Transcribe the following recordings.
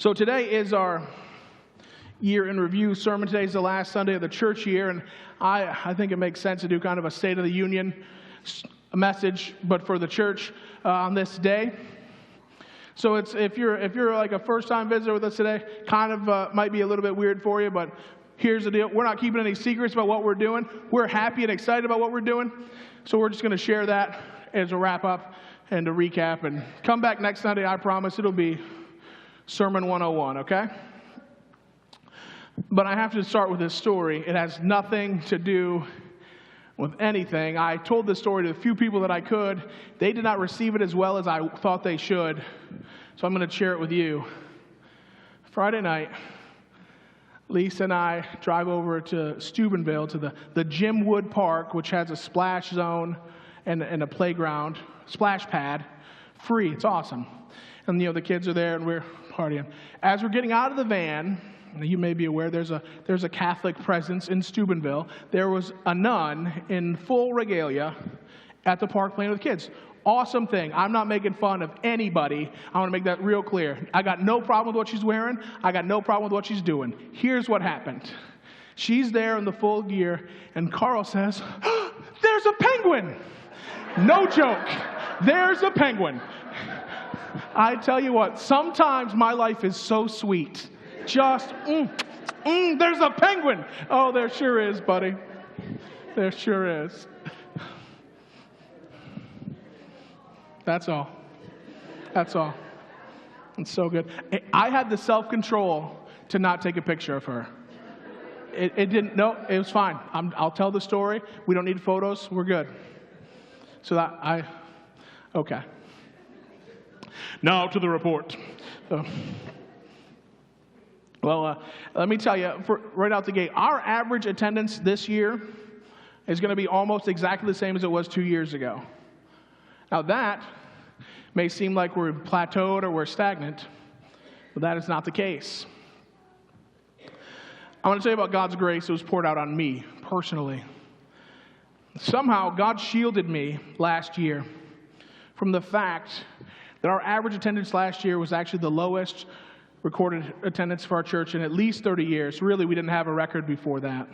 So today is our year in review sermon. Today is the last Sunday of the church year, and I think it makes sense to do kind of a State of the Union message, but for the church on this day. So if you're like a first-time visitor with us today, kind of might be a little bit weird for you, but here's the deal. We're not keeping any secrets about what we're doing. We're happy and excited about what we're doing, so we're just going to share that as a wrap-up and a recap, and come back next Sunday. I promise it'll be Sermon 101, okay? But I have to start with this story. It has nothing to do with anything. I told this story to a few people that I could. They did not receive it as well as I thought they should, so I'm going to share it with you. Friday night, Lisa and I drive over to Steubenville to the Jim Wood Park, which has a splash zone and a playground, splash pad, free. It's awesome. And, the kids are there, and we're partying. As we're getting out of the van, you may be aware there's a Catholic presence in Steubenville. There was a nun in full regalia at the park playing with kids. Awesome thing. I'm not making fun of anybody. I want to make that real clear. I got no problem with what she's wearing. I got no problem with what she's doing. Here's what happened. She's there in the full gear, and Carl says, "Oh, there's a penguin." No joke. There's a penguin. I tell you what, sometimes my life is so sweet. Just, there's a penguin. Oh, there sure is, buddy. There sure is. That's all. That's all. It's so good. I had the self-control to not take a picture of her. It didn't, no, it was fine. I'll tell the story. We don't need photos. We're good. So okay. Now to the report. Let me tell you, right out the gate, our average attendance this year is going to be almost exactly the same as it was 2 years ago. Now that may seem like we're plateaued or we're stagnant, but that is not the case. I want to tell you about God's grace that was poured out on me personally. Somehow, God shielded me last year from the fact that our average attendance last year was actually the lowest recorded attendance for our church in at least 30 years. Really, we didn't have a record before that.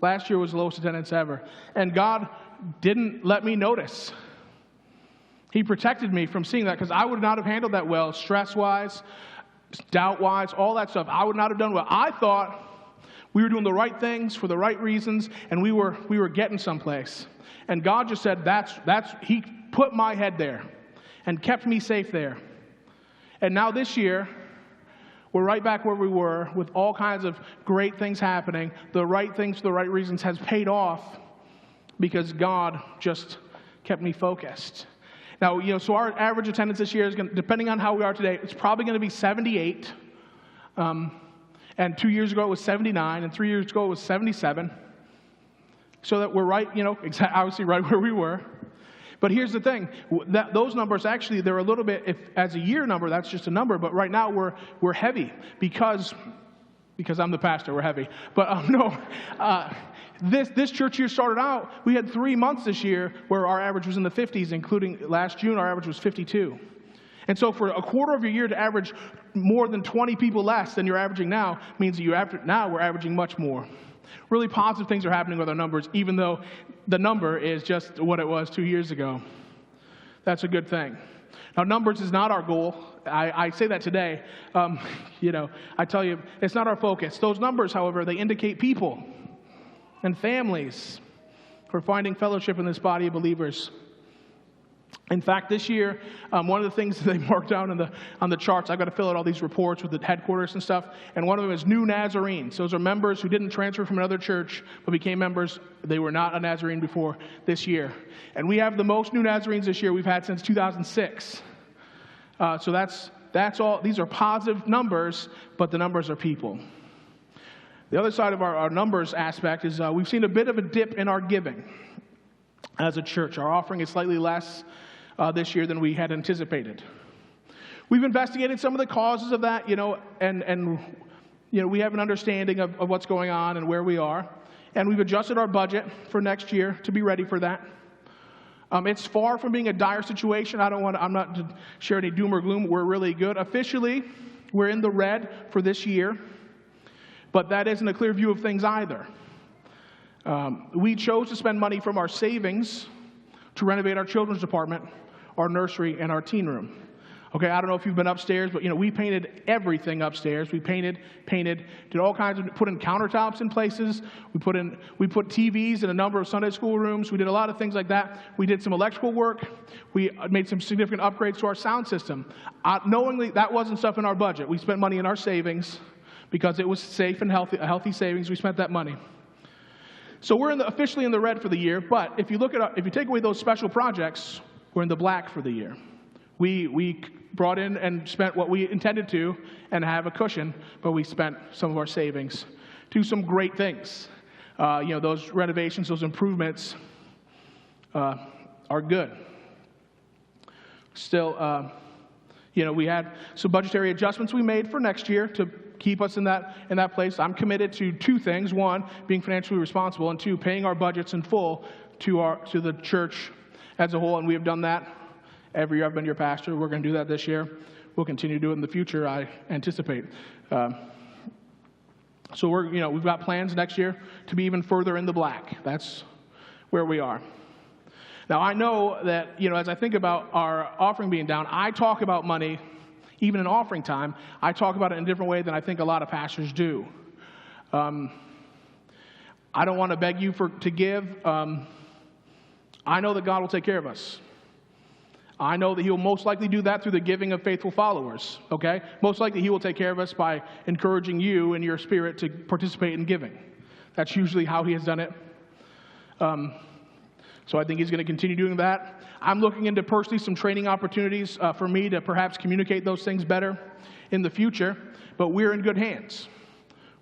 Last year was the lowest attendance ever. And God didn't let me notice. He protected me from seeing that, because I would not have handled that well, stress-wise, doubt-wise, all that stuff. I would not have done well. I thought we were doing the right things for the right reasons, and we were getting someplace. And God just said, He put my head there and kept me safe there. And now this year, we're right back where we were with all kinds of great things happening. The right things for the right reasons has paid off because God just kept me focused. Now, so our average attendance this year is going to, depending on how we are today, it's probably going to be 78. And 2 years ago it was 79, and 3 years ago it was 77. So that we're right, obviously right where we were. But here's the thing, those numbers actually, they're a little bit, as a year number, that's just a number, but right now we're heavy because I'm the pastor, we're heavy. But this church year started out, we had 3 months this year where our average was in the 50s, including last June, our average was 52. And so for a quarter of your year to average more than 20 people less than you're averaging now means that now we're averaging much more. Really positive things are happening with our numbers, even though the number is just what it was 2 years ago. That's a good thing. Now, numbers is not our goal. I say that today. I tell you, it's not our focus. Those numbers, however, they indicate people and families who are finding fellowship in this body of believers. In fact, this year, one of the things that they marked down on the charts, I've got to fill out all these reports with the headquarters and stuff, and one of them is new Nazarenes. Those are members who didn't transfer from another church, but became members. They were not a Nazarene before this year. And we have the most new Nazarenes this year we've had since 2006. So that's all. These are positive numbers, but the numbers are people. The other side of our numbers aspect is we've seen a bit of a dip in our giving as a church. Our offering is slightly less this year than we had anticipated. We've investigated some of the causes of that, and we have an understanding of what's going on and where we are, and we've adjusted our budget for next year to be ready for that. It's far from being a dire situation. I'm not to share any doom or gloom. We're really good. Officially, We're in the red for this year, but that isn't a clear view of things either. We chose to spend money from our savings to renovate our children's department, our nursery, and our teen room. Okay, I don't know if you've been upstairs, but we painted everything upstairs. We painted, did all kinds of, put in countertops in places. We put TVs in a number of Sunday school rooms. We did a lot of things like that. We did some electrical work. We made some significant upgrades to our sound system. Knowingly, that wasn't stuff in our budget. We spent money in our savings because it was safe and healthy, a healthy savings. We spent that money. So we're officially in the red for the year, but if you take away those special projects, we're in the black for the year. We brought in and spent what we intended to and have a cushion, but we spent some of our savings to some great things. Those renovations, those improvements are good. Still, we had some budgetary adjustments we made for next year to keep us in that place. I'm committed to two things: one, being financially responsible, and two, paying our budgets in full to the church as a whole, and we have done that. Every year I've been your pastor. We're going to do that this year. We'll continue to do it in the future, I anticipate. So we've got plans next year to be even further in the black. That's where we are. Now, I know that, as I think about our offering being down, I talk about money, even in offering time, I talk about it in a different way than I think a lot of pastors do. I don't want to beg you to give. I know that God will take care of us. I know that He will most likely do that through the giving of faithful followers, okay? Most likely He will take care of us by encouraging you in your spirit to participate in giving. That's usually how He has done it. So I think He's going to continue doing that. I'm looking into personally some training opportunities for me to perhaps communicate those things better in the future, but we're in good hands.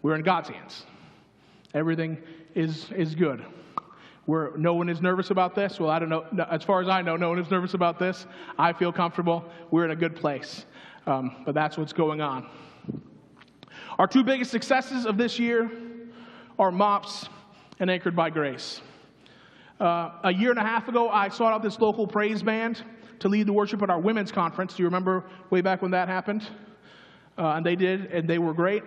We're in God's hands. Everything is good. No one is nervous about this. Well, I don't know. As far as I know, no one is nervous about this. I feel comfortable. We're in a good place. But that's what's going on. Our two biggest successes of this year are MOPS and Anchored by Grace. A year and a half ago, I sought out this local praise band to lead the worship at our women's conference. Do you remember way back when that happened? And they did, and they were great.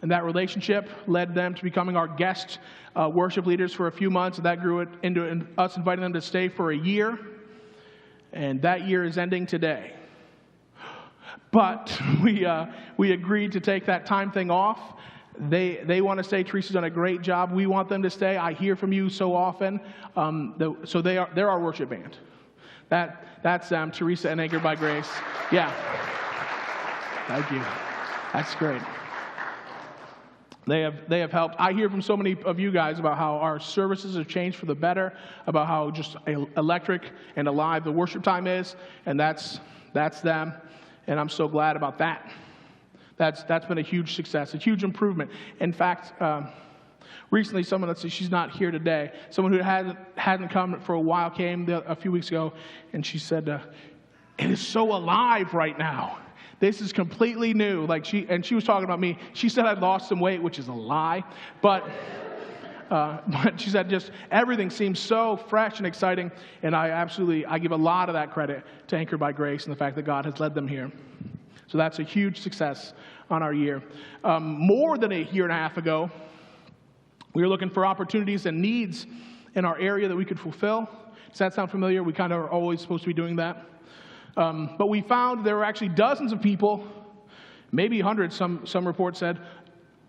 And that relationship led them to becoming our guest worship leaders for a few months. And that grew it into us inviting them to stay for a year. And that year is ending today. But we agreed to take that time thing off. They want to stay. Teresa's done a great job. We want them to stay. I hear from you so often. So they're our worship band. That's them, Teresa and Anchored by Grace. Yeah. Thank you. That's great. They have helped. I hear from so many of you guys about how our services have changed for the better, about how just electric and alive the worship time is, and that's them, and I'm so glad about that. That's been a huge success, a huge improvement. In fact, recently someone, let's see, she's not here today, someone who hadn't come for a while came a few weeks ago, and she said, it is so alive right now. This is completely new. She was talking about me. She said I'd lost some weight, which is a lie. But she said just everything seems so fresh and exciting. And I give a lot of that credit to Anchored by Grace and the fact that God has led them here. So that's a huge success on our year. More than a year and a half ago, we were looking for opportunities and needs in our area that we could fulfill. Does that sound familiar? We kind of are always supposed to be doing that. But we found there were actually dozens of people, maybe hundreds, some reports said,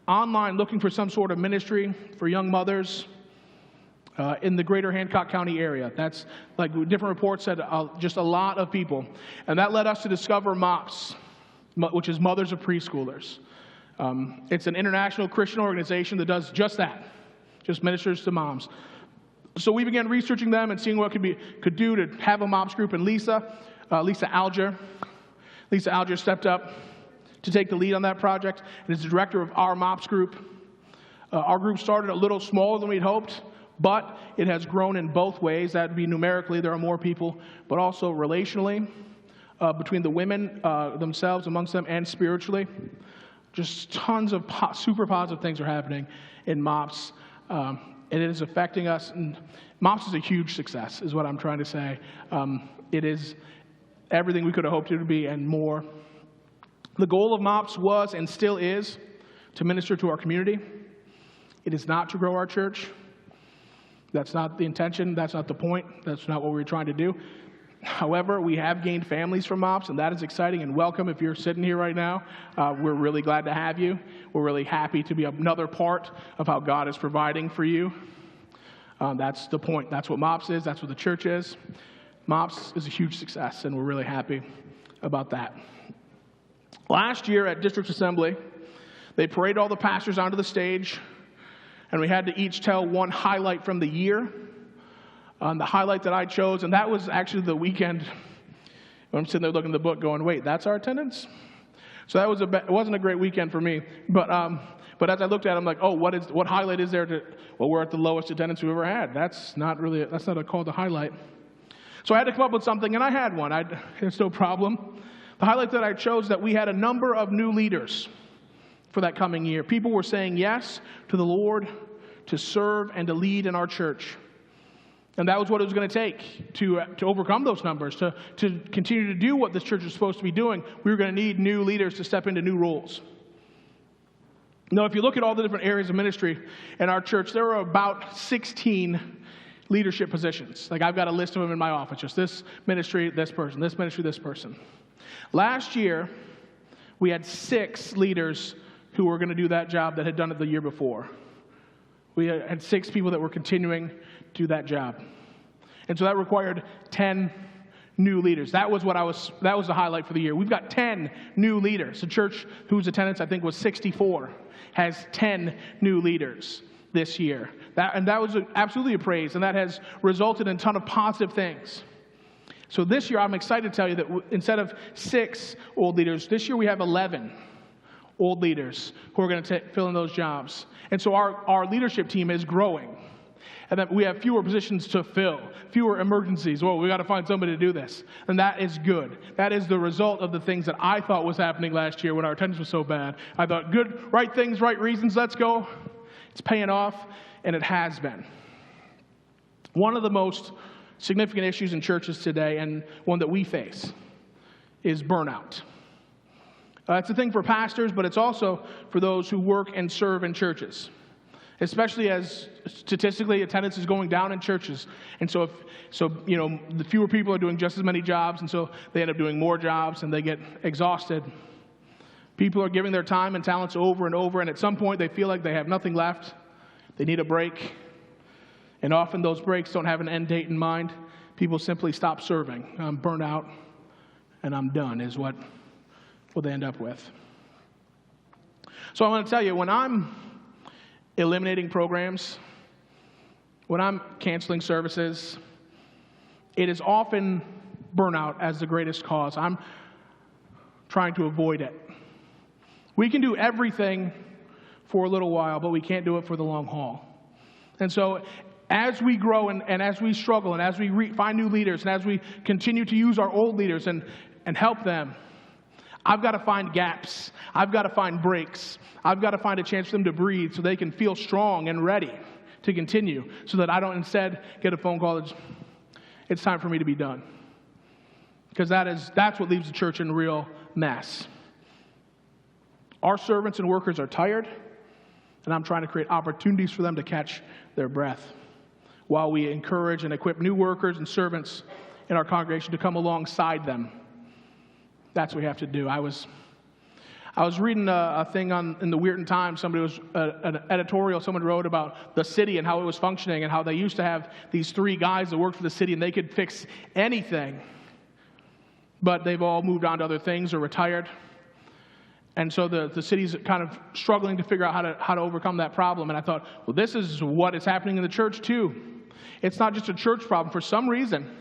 online looking for some sort of ministry for young mothers in the greater Hancock County area. That's different reports said just a lot of people. And that led us to discover MOPS, which is Mothers of Preschoolers. It's an international Christian organization that does just that, just ministers to moms. So we began researching them and seeing what could do to have a MOPS group. And Lisa Alger stepped up to take the lead on that project and is the director of our MOPS group. Our group started a little smaller than we'd hoped, but it has grown in both ways. That would be numerically, there are more people, but also relationally, between the women themselves, amongst them, and spiritually. Just tons of super positive things are happening in MOPS. And it is affecting us. And MOPS is a huge success, is what I'm trying to say. It is everything we could have hoped it would be and more. The goal of MOPS was and still is to minister to our community. It is not to grow our church. That's not the intention. That's not the point. That's not what we're trying to do. However, we have gained families from MOPS, and that is exciting and welcome. If you're sitting here right now, we're really glad to have you. We're really happy to be another part of how God is providing for you. That's the point. That's what MOPS is. That's what the church is. MOPS is a huge success, and we're really happy about that. Last year at District Assembly, they paraded all the pastors onto the stage, and we had to each tell one highlight from the year. The highlight that I chose, and that was actually the weekend when I'm sitting there looking at the book going, wait, that's our attendance? So that was it wasn't a great weekend for me. But as I looked at it, I'm like, oh, what highlight is there well, we're at the lowest attendance we've ever had. That's not a call to highlight. So I had to come up with something, and I had one. It's no problem. The highlight that I chose that we had a number of new leaders for that coming year. People were saying yes to the Lord, to serve and to lead in our church. And that was what it was going to take to overcome those numbers, to continue to do what this church is supposed to be doing. We were going to need new leaders to step into new roles. Now, if you look at all the different areas of ministry in our church, there are about 16 leadership positions. Like, I've got a list of them in my office. Just this ministry, this person, this ministry, this person. Last year, we had 6 leaders who were going to do that job that had done it the year before. We had 6 people that were continuing to do that job. And so that required 10 new leaders. That was the highlight for the year. We've got 10 new leaders. The church, whose attendance I think was 64, has 10 new leaders this year. That was absolutely a praise, and that has resulted in a ton of positive things. So this year, I'm excited to tell you that instead of 6 old leaders, this year we have 11 old leaders who are going to fill in those jobs. And so our leadership team is growing. And that we have fewer positions to fill, fewer emergencies. Well, we got to find somebody to do this. And that is good. That is the result of the things that I thought was happening last year when our attendance was so bad. I thought, good, right things, right reasons, let's go. It's paying off, and it has been. One of the most significant issues in churches today, and one that we face, is burnout. It's a thing for pastors, but it's also for those who work and serve in churches, especially as statistically attendance is going down in churches. And so the fewer people are doing just as many jobs, and so they end up doing more jobs, and they get exhausted. People are giving their time and talents over and over, and at some point they feel like they have nothing left. They need a break. And often those breaks don't have an end date in mind. People simply stop serving. I'm burnt out, and I'm done, is what they end up with. So I want to tell you, when I'm eliminating programs, when I'm canceling services, it is often burnout as the greatest cause. I'm trying to avoid it. We can do everything for a little while, but we can't do it for the long haul. And so as we grow and as we struggle and as we find new leaders and as we continue to use our old leaders and help them, I've got to find gaps. I've got to find breaks. I've got to find a chance for them to breathe so they can feel strong and ready to continue, so that I don't instead get a phone call that's, it's time for me to be done. Because that's what leaves the church in a real mess. Our servants and workers are tired, and I'm trying to create opportunities for them to catch their breath while we encourage and equip new workers and servants in our congregation to come alongside them. That's what we have to do. I was reading a thing in the Weirton Times. An editorial someone wrote about the city and how it was functioning, and how they used to have these 3 guys that worked for the city, and they could fix anything. But they've all moved on to other things or retired. And so the city's kind of struggling to figure out how to overcome that problem. And I thought, well, this is what is happening in the church too. It's not just a church problem. For some reason,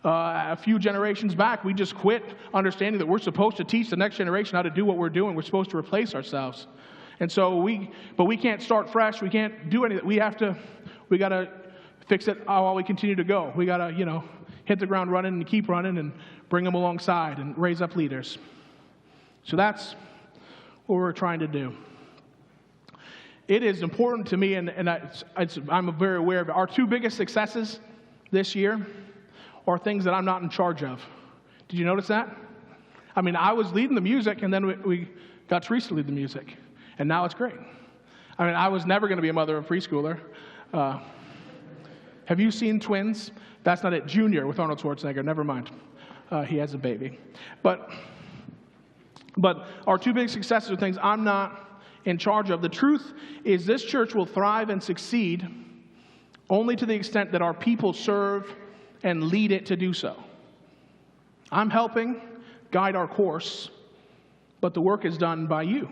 a few generations back, we just quit understanding that we're supposed to teach the next generation how to do what we're doing. We're supposed to replace ourselves. And so we can't start fresh. We can't do anything. We got to fix it while we continue to go. We got to, hit the ground running and keep running and bring them alongside and raise up leaders. So that's what we're trying to do. It is important to me, and I'm very aware of it. Our 2 biggest successes this year are things that I'm not in charge of. Did you notice that? I mean, I was leading the music, and then we got Teresa to lead the music, and now it's great. I mean, I was never going to be a mother of a preschooler. Have you seen Twins? That's not it. Junior with Arnold Schwarzenegger. Never mind. He has a baby. But our two big successes are things I'm not in charge of. The truth is this church will thrive and succeed only to the extent that our people serve and lead it to do so. I'm helping guide our course, but the work is done by you.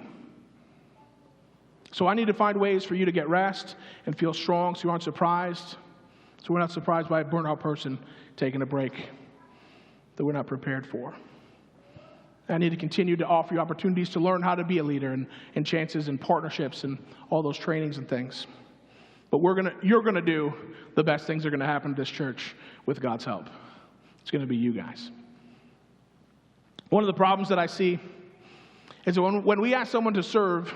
So I need to find ways for you to get rest and feel strong so you aren't surprised. So we're not surprised by a burnt-out person taking a break that we're not prepared for. I need to continue to offer you opportunities to learn how to be a leader and chances and partnerships and all those trainings and things. But you're going to do the best things that are going to happen to this church with God's help. It's going to be you guys. One of the problems that I see is that when we ask someone to serve,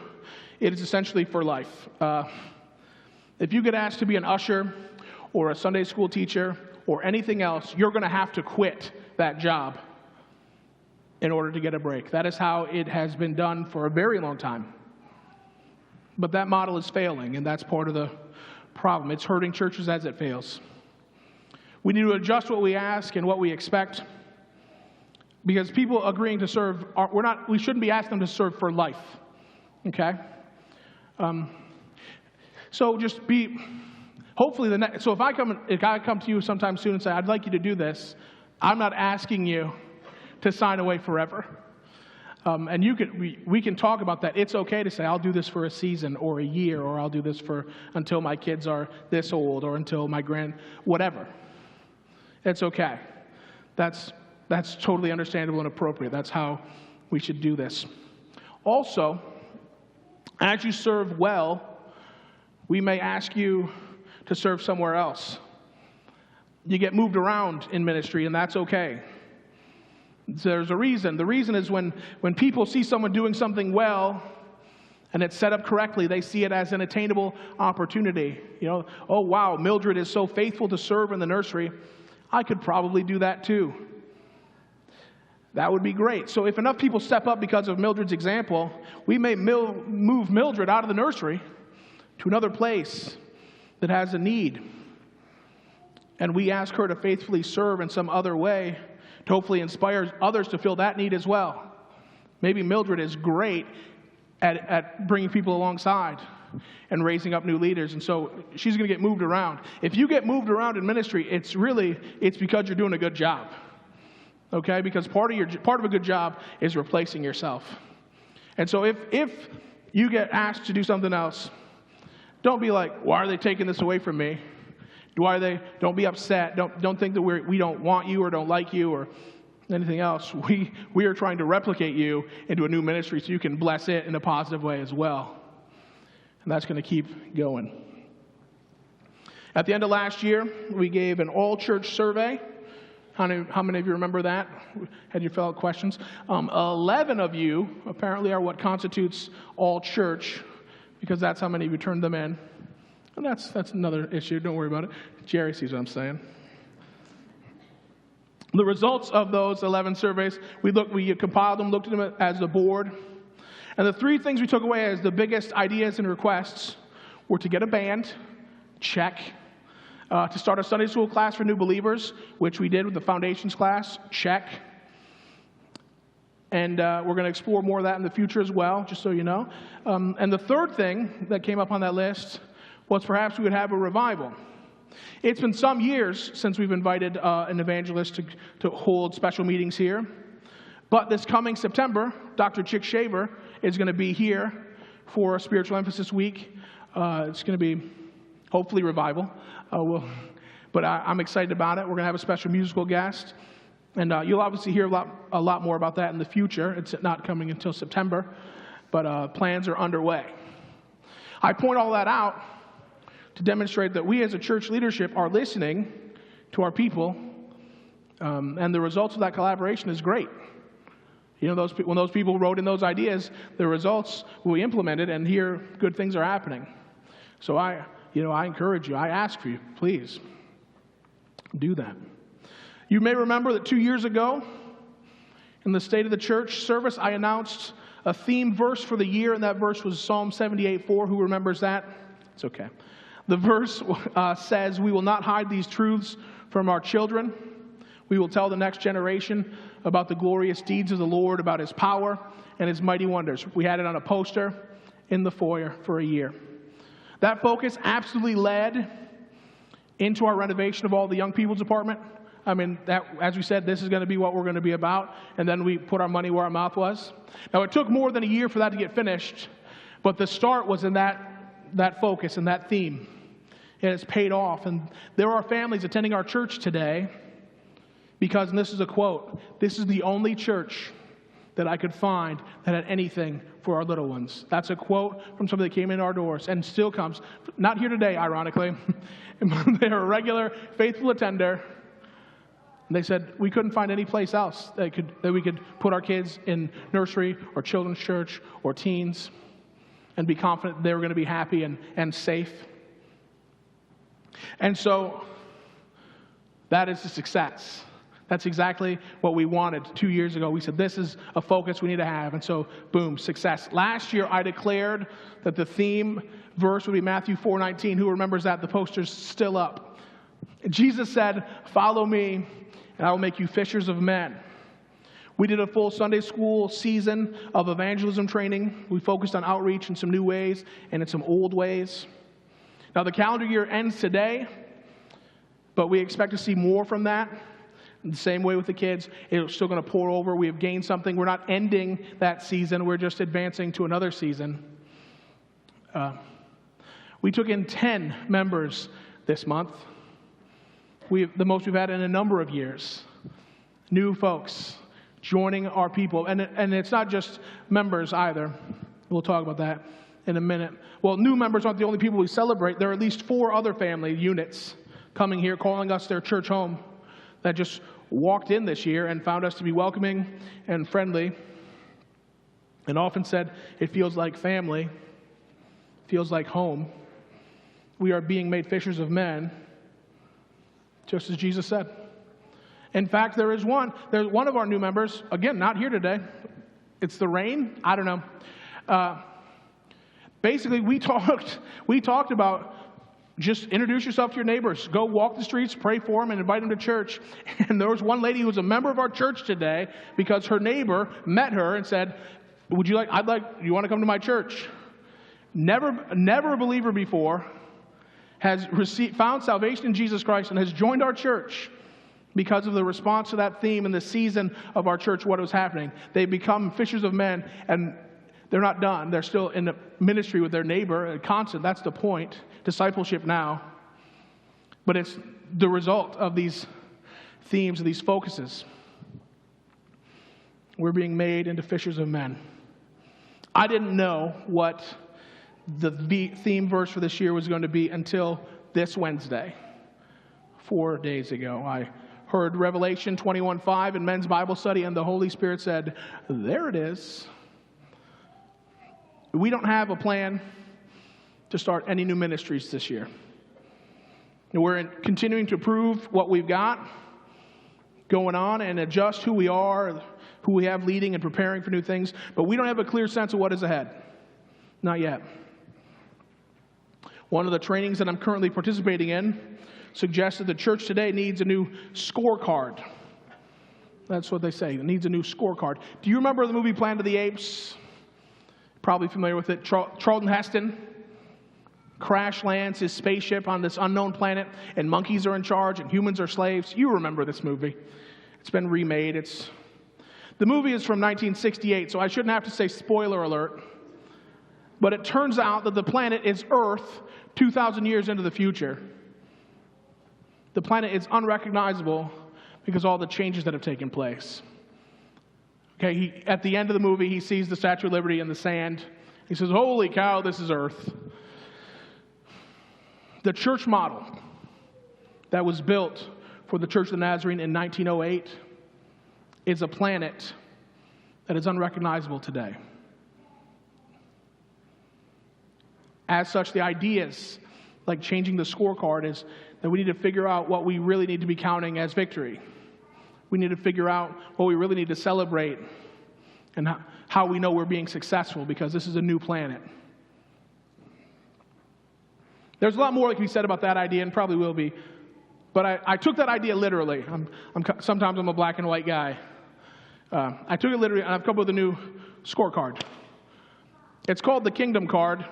it is essentially for life. If you get asked to be an usher or a Sunday school teacher or anything else, you're going to have to quit that job in order to get a break. That is how it has been done for a very long time. But that model is failing, and that's part of the problem. It's hurting churches as it fails. We need to adjust what we ask and what we expect, because people agreeing to serve, we shouldn't be asking them to serve for life. Okay? So just be, hopefully so if I come to you sometime soon and say, I'd like you to do this, I'm not asking you to sign away forever. And we can talk about that. It's okay to say, I'll do this for a season or a year, or I'll do this until my kids are this old, or until my whatever. It's okay. That's totally understandable and appropriate. That's how we should do this. Also, as you serve well, we may ask you to serve somewhere else. You get moved around in ministry, and that's okay. There's a reason. The reason is when people see someone doing something well and it's set up correctly, they see it as an attainable opportunity. You know, oh wow, Mildred is so faithful to serve in the nursery. I could probably do that too. That would be great. So if enough people step up because of Mildred's example, we may move Mildred out of the nursery to another place that has a need. And we ask her to faithfully serve in some other way to hopefully inspire others to fill that need as well. Maybe Mildred is great at bringing people alongside and raising up new leaders, and so she's going to get moved around. If you get moved around in ministry, it's because you're doing a good job. Okay? Because part of a good job is replacing yourself. And so if you get asked to do something else, don't be like, why are they taking this away from me? Don't be upset. Don't think that we don't want you or don't like you or anything else. We are trying to replicate you into a new ministry so you can bless it in a positive way as well. And that's going to keep going. At the end of last year, we gave an all-church survey. How many of you remember that? Had you fill out questions? 11 of you apparently are what constitutes all church, because that's how many of you turned them in. And that's another issue. Don't worry about it. Jerry sees what I'm saying. The results of those 11 surveys, we compiled them, looked at them as a board. And the three things we took away as the biggest ideas and requests were to get a band, check. To start a Sunday school class for new believers, which we did with the foundations class, check. And we're going to explore more of that in the future as well, just so you know. And the third thing that came up on that list was perhaps we would have a revival. It's been some years since we've invited an evangelist to hold special meetings here. But this coming September, Dr. Chick Shaver is going to be here for a Spiritual Emphasis Week. It's going to be, hopefully, revival. But I'm excited about it. We're going to have a special musical guest. And you'll obviously hear a lot more about that in the future. It's not coming until September, but plans are underway. I point all that out to demonstrate that we as a church leadership are listening to our people, and the results of that collaboration is great. You know, when those people wrote in those ideas, the results will be implemented, and here good things are happening. So I encourage you, I ask for you, please do that. You may remember that 2 years ago, In the State of the Church service, I announced a theme verse for the year, and that verse was Psalm 78:4. Who remembers that? It's okay. The verse says, "We will not hide these truths from our children. We will tell the next generation about the glorious deeds of the Lord, about his power and his mighty wonders." We had it on a poster in the foyer for a year. That focus absolutely led into our renovation of all the young people's department. I mean, that, as we said, this is going to be what we're going to be about, and then we put our money where our mouth was. Now, it took more than a year for that to get finished, but the start was in that focus and that theme, and it's paid off. And there are families attending our church today because, and this is a quote, "This is the only church that I could find that had anything for our little ones." That's a quote from somebody that came in our doors and still comes. Not here today, ironically. They're a regular, faithful attender. And they said, we couldn't find any place else that we could put our kids in nursery or children's church or teens and be confident they were going to be happy and safe. And so that is a success. That's exactly what we wanted 2 years ago. We said, this is a focus we need to have. And so, boom, success. Last year, I declared that the theme verse would be Matthew 4:19. Who remembers that? The poster's still up. Jesus said, "Follow me, and I will make you fishers of men." We did a full Sunday school season of evangelism training. We focused on outreach in some new ways and in some old ways. Now, the calendar year ends today, but we expect to see more from that. In the same way with the kids, it's still going to pour over. We have gained something. We're not ending that season. We're just advancing to another season. We took in 10 members this month. The most we've had in a number of years. New folks joining our people. And it's not just members either. We'll talk about that in a minute. Well, new members aren't the only people we celebrate. There are at least 4 other family units coming here, calling us their church home, that just walked in this year and found us to be welcoming and friendly, and often said, it feels like family, feels like home. We are being made fishers of men, just as Jesus said. In fact, there's one of our new members, again, not here today. It's the rain. I don't know. Basically, we talked about just introduce yourself to your neighbors. Go walk the streets, pray for them, and invite them to church. And there was one lady who was a member of our church today because her neighbor met her and said, you want to come to my church? Never a believer before, has found salvation in Jesus Christ and has joined our church because of the response to that theme in the season of our church, what was happening. They become fishers of men, and they're not done. They're still in the ministry with their neighbor, constant. That's the point. Discipleship now. But it's the result of these themes, of these focuses. We're being made into fishers of men. I didn't know what the theme verse for this year was going to be until this Wednesday. 4 days ago, I heard Revelation 21:5 in men's Bible study, and the Holy Spirit said, there it is. We don't have a plan to start any new ministries this year. We're continuing to prove what we've got going on and adjust who we are, who we have leading and preparing for new things, but we don't have a clear sense of what is ahead. Not yet. One of the trainings that I'm currently participating in suggests that the church today needs a new scorecard. That's what they say. It needs a new scorecard. Do you remember the movie Planet of the Apes? Probably familiar with it. Charlton Heston crash lands his spaceship on this unknown planet, and monkeys are in charge, and humans are slaves. You remember this movie. It's been remade. The movie is from 1968, so I shouldn't have to say spoiler alert. But it turns out that the planet is Earth 2,000 years into the future. The planet is unrecognizable because of all the changes that have taken place. Okay, at the end of the movie, he sees the Statue of Liberty in the sand. He says, holy cow, this is Earth. The church model that was built for the Church of the Nazarene in 1908 is a planet that is unrecognizable today. As such, the ideas like changing the scorecard is that we need to figure out what we really need to be counting as victory We need to figure out what we really need to celebrate and how we know we're being successful, because this is a new planet. There's a lot more that can be said about that idea, and probably will be. But I took that idea literally. Sometimes I'm a black and white guy. I took it literally, and I've come up with a new scorecard. It's called the Kingdom Card,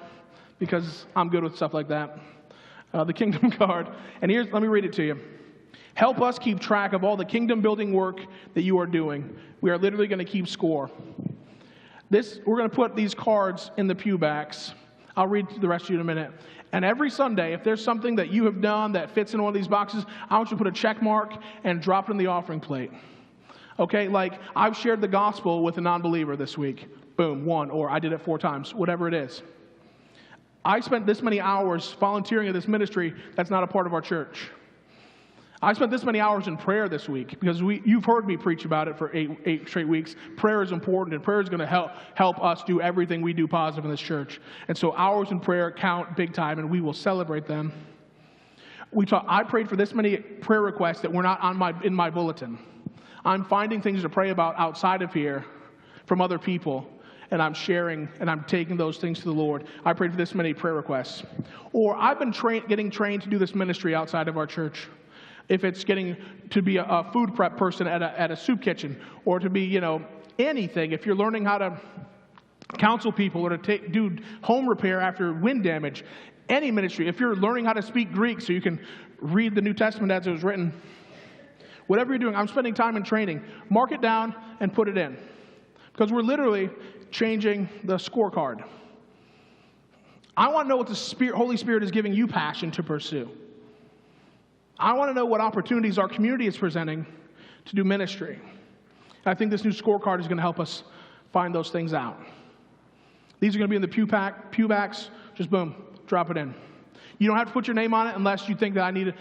because I'm good with stuff like that. The Kingdom Card. And let me read it to you. Help us keep track of all the kingdom building work that you are doing. We are literally going to keep score. We're going to put these cards in the pew backs. I'll read the rest to you in a minute. And every Sunday, if there's something that you have done that fits in one of these boxes, I want you to put a check mark and drop it in the offering plate. Okay, like I've shared the gospel with a non-believer this week. Boom, 1, or I did it 4 times, whatever it is. I spent this many hours volunteering at this ministry that's not a part of our church. I spent this many hours in prayer this week, because you've heard me preach about it for 8 straight weeks. Prayer is important, and prayer is going to help us do everything we do positive in this church. And so hours in prayer count big time, and we will celebrate them. I prayed for this many prayer requests that were not in my bulletin. I'm finding things to pray about outside of here from other people, and I'm sharing, and I'm taking those things to the Lord. I prayed for this many prayer requests. Or I've been getting trained to do this ministry outside of our church. If it's getting to be a food prep person at a soup kitchen, or to be, anything. If you're learning how to counsel people, or to do home repair after wind damage, any ministry. If you're learning how to speak Greek so you can read the New Testament as it was written, whatever you're doing, I'm spending time in training. Mark it down and put it in, because we're literally changing the scorecard. I want to know what the Holy Spirit is giving you passion to pursue. I want to know what opportunities our community is presenting to do ministry. I think this new scorecard is going to help us find those things out. These are going to be in the pew backs. Just boom, drop it in. You don't have to put your name on it unless you think that I need it.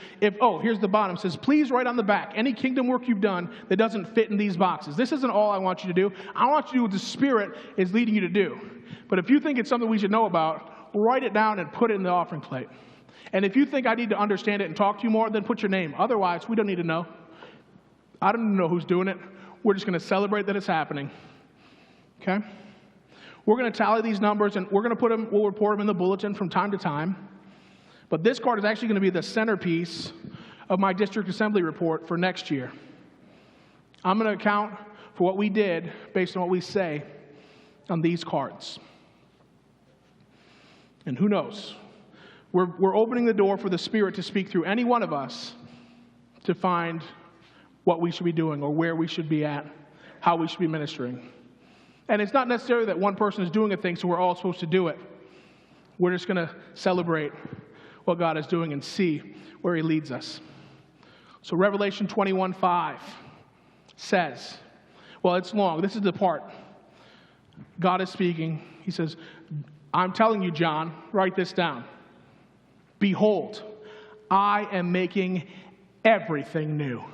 Here's the bottom. It says, please write on the back any kingdom work you've done that doesn't fit in these boxes. This isn't all I want you to do. I want you to do what the Spirit is leading you to do. But if you think it's something we should know about, write it down and put it in the offering plate. And if you think I need to understand it and talk to you more, then put your name. Otherwise, we don't need to know. I don't know who's doing it. We're just going to celebrate that it's happening. Okay? We're going to tally these numbers, and we'll report them in the bulletin from time to time. But this card is actually going to be the centerpiece of my district assembly report for next year. I'm going to account for what we did based on what we say on these cards. And who knows? We're opening the door for the Spirit to speak through any one of us to find what we should be doing, or where we should be at, how we should be ministering. And it's not necessarily that one person is doing a thing, so we're all supposed to do it. We're just going to celebrate what God is doing and see where He leads us. So Revelation 21:5 says, well, it's long. This is the part. God is speaking. He says, I'm telling you, John, write this down. Behold, I am making everything new.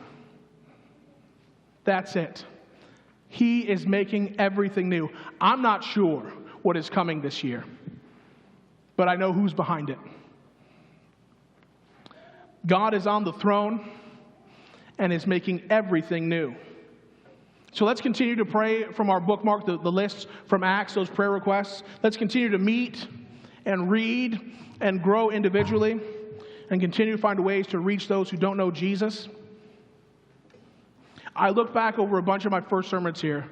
That's it. He is making everything new. I'm not sure what is coming this year, but I know who's behind it. God is on the throne and is making everything new. So let's continue to pray from our bookmark, the list from Acts, those prayer requests. Let's continue to meet and read and grow individually, and continue to find ways to reach those who don't know Jesus. I look back over a bunch of my first sermons here.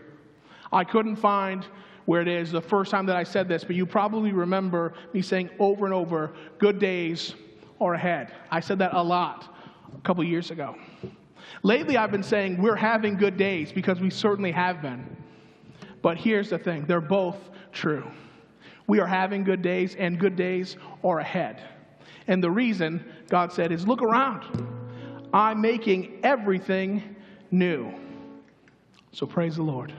I couldn't find where it is the first time that I said this, but you probably remember me saying over and over, good days are ahead. I said that a lot a couple years ago. Lately, I've been saying we're having good days, because we certainly have been. But here's the thing, they're both true. We are having good days, and good days are ahead. And the reason, God said, is look around. I'm making everything new. So praise the Lord.